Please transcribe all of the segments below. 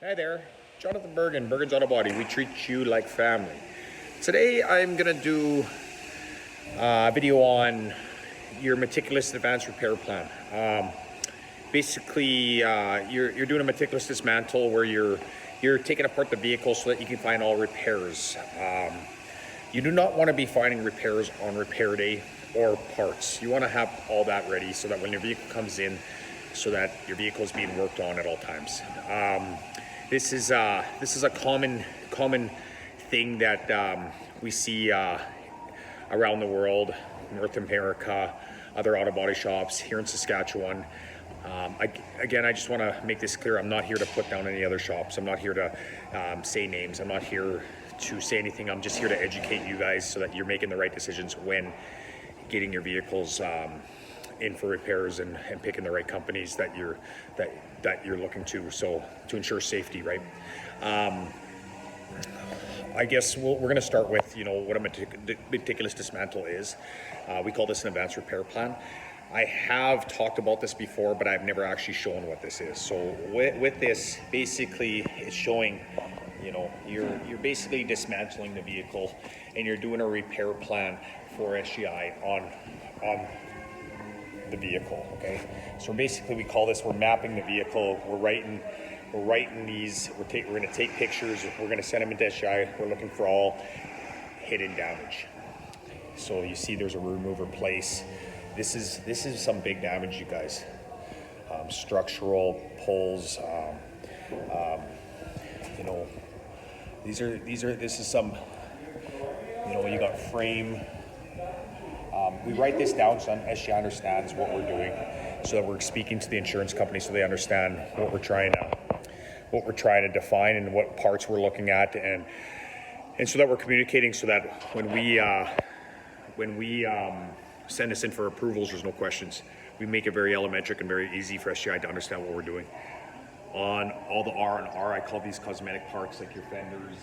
Hi there, Jonathan Bergens Auto Body. We treat you like family. Today I'm gonna do a video on your meticulous advanced repair plan. Basically, you're doing a meticulous dismantle where you're taking apart the vehicle so that you can find all repairs. You do not want to be finding repairs on repair day or parts. You want to have all that ready so that when your vehicle comes in, so that your vehicle is being worked on at all times. This is a common thing that we see around the world, North America, other auto body shops here in Saskatchewan. I just want to make this clear. I'm not here to put down any other shops. I'm not here to say names. I'm not here to say anything. I'm just here to educate you guys so that you're making the right decisions when getting your vehicles in for repairs and picking the right companies that you're looking to, so to ensure safety, right? I guess we're going to start with what a meticulous dismantle is. We call this an advanced repair plan. I have talked about this before, but I've never actually shown what this is. So with this, basically, it's showing, you're basically dismantling the vehicle, and you're doing a repair plan for SGI on the vehicle. Okay, so basically we call this, we're mapping the vehicle. We're writing these. We're going to take pictures. We're going to send them into SGI. We're looking for all hidden damage. So you see, there's a remover place. This is some big damage, you guys. Structural pulls. This is some. You got frame. We write this down so SGI understands what we're doing, so that we're speaking to the insurance company so they understand what we're trying to define and what parts we're looking at, and so that we're communicating so that when we send this in for approvals, there's no questions. We make it very elementary and very easy for SGI to understand what we're doing. On all the R&R, I call these cosmetic parts, like your fenders,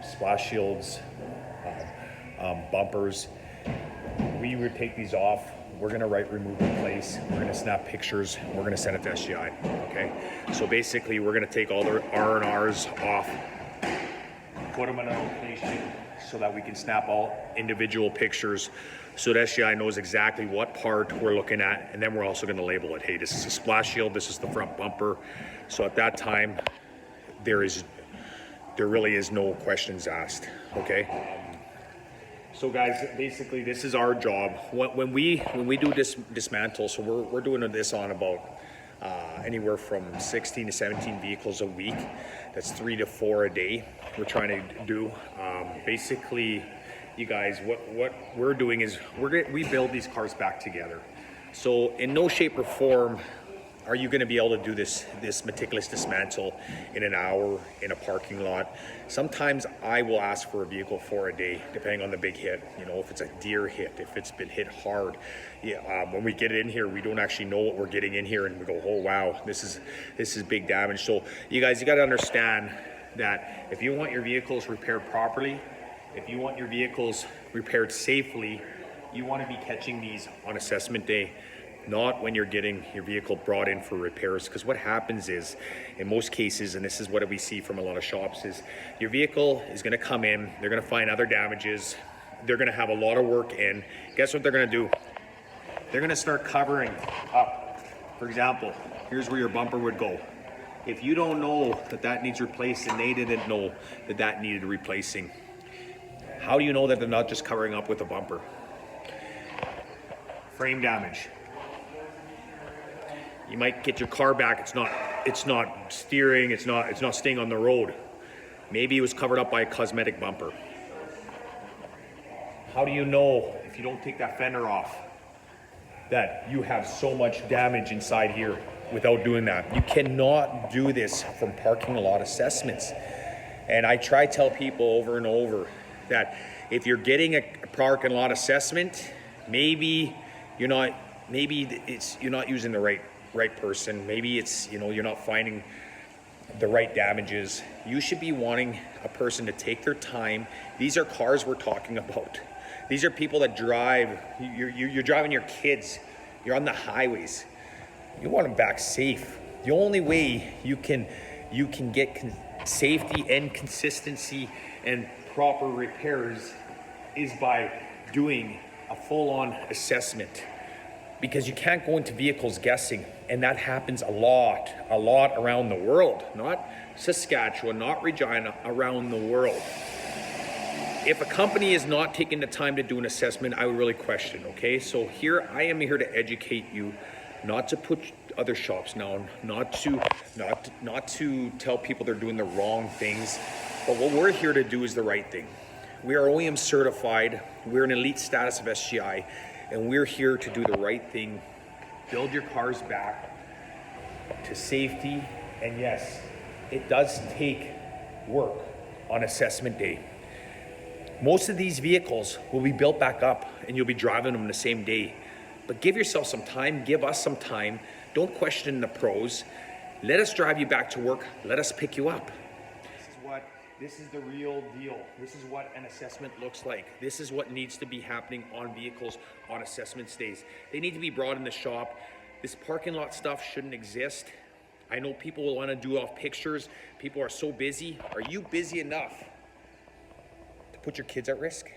splash shields, bumpers. We would take these off. We're going to write remove in place. We're going to snap pictures. We're going to send it to SGI. Okay. So basically, we're going to take all the R&Rs off, put them in a location so that we can snap all individual pictures, so that SGI knows exactly what part we're looking at. And then we're also going to label it. Hey, this is a splash shield. This is the front bumper. So at that time, there really is no questions asked. Okay. So guys, basically this is our job. When we do this dismantle, so we're doing this on about anywhere from 16 to 17 vehicles a week. That's 3 to 4 a day. We're trying to do. Basically, you guys, what we're doing is we build these cars back together. So in no shape or form are you going to be able to do this meticulous dismantle in an hour in a parking lot. Sometimes I will ask for a vehicle for a day, depending on the big hit. If it's a deer hit, if it's been hit hard. When we get it in here, we don't actually know what we're getting in here, and we go, oh wow, this is big damage. So you guys, you got to understand that if you want your vehicles repaired properly, if you want your vehicles repaired safely, you want to be catching these on assessment day, not when you're getting your vehicle brought in for repairs. Because what happens is, in most cases, and this is what we see from a lot of shops, is your vehicle is going to come in, they're going to find other damages, they're going to have a lot of work in. Guess what they're going to do? They're going to start covering up. For example, here's where your bumper would go. If you don't know that needs replaced, and they didn't know that needed replacing, how do you know that they're not just covering up with a bumper? Frame damage. You might get your car back, it's not steering, it's not staying on the road. Maybe it was covered up by a cosmetic bumper. How do you know, if you don't take that fender off, that you have so much damage inside here without doing that? You cannot do this from parking lot assessments. And I try to tell people over and over that if you're getting a parking lot assessment, maybe you're not using the right person. Maybe it's, you're not finding the right damages. You should be wanting a person to take their time. These are cars we're talking about. These are people that drive. You're driving your kids. You're on the highways. You want them back safe. The only way you can you can get safety and consistency and proper repairs is by doing a full-on assessment, because you can't go into vehicles guessing, and that happens a lot around the world, not Saskatchewan, not Regina, around the world. If a company is not taking the time to do an assessment, I would really question, okay? So I am here to educate you, not to put other shops down, not to tell people they're doing the wrong things, but what we're here to do is the right thing. We are OEM certified, we're an elite status of SGI, and we're here to do the right thing, build your cars back to safety. And yes, it does take work on assessment day. Most of these vehicles will be built back up and you'll be driving them the same day. But give yourself some time, give us some time. Don't question the pros. Let us drive you back to work. Let us pick you up. This is the real deal. This is what an assessment looks like. This is what needs to be happening on vehicles on assessment days. They need to be brought in the shop. This parking lot stuff shouldn't exist. I know people will want to do off pictures. People are so busy. Are you busy enough to put your kids at risk?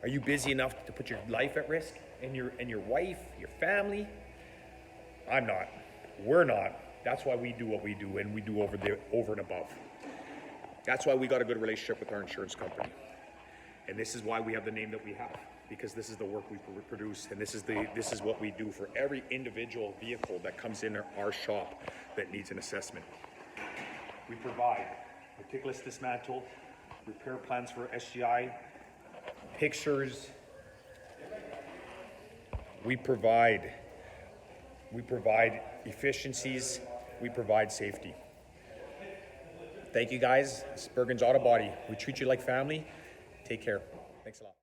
Are you busy enough to put your life at risk and your wife, your family? I'm not. We're not. That's why we do what we do, and we do over and above. That's why we got a good relationship with our insurance company. And this is why we have the name that we have, because this is the work we produce, and this is what we do for every individual vehicle that comes in our shop that needs an assessment. We provide meticulous dismantle, repair plans for SGI, pictures. We provide efficiencies, we provide safety. Thank you guys. It's Bergens Auto Body. We treat you like family. Take care. Thanks a lot.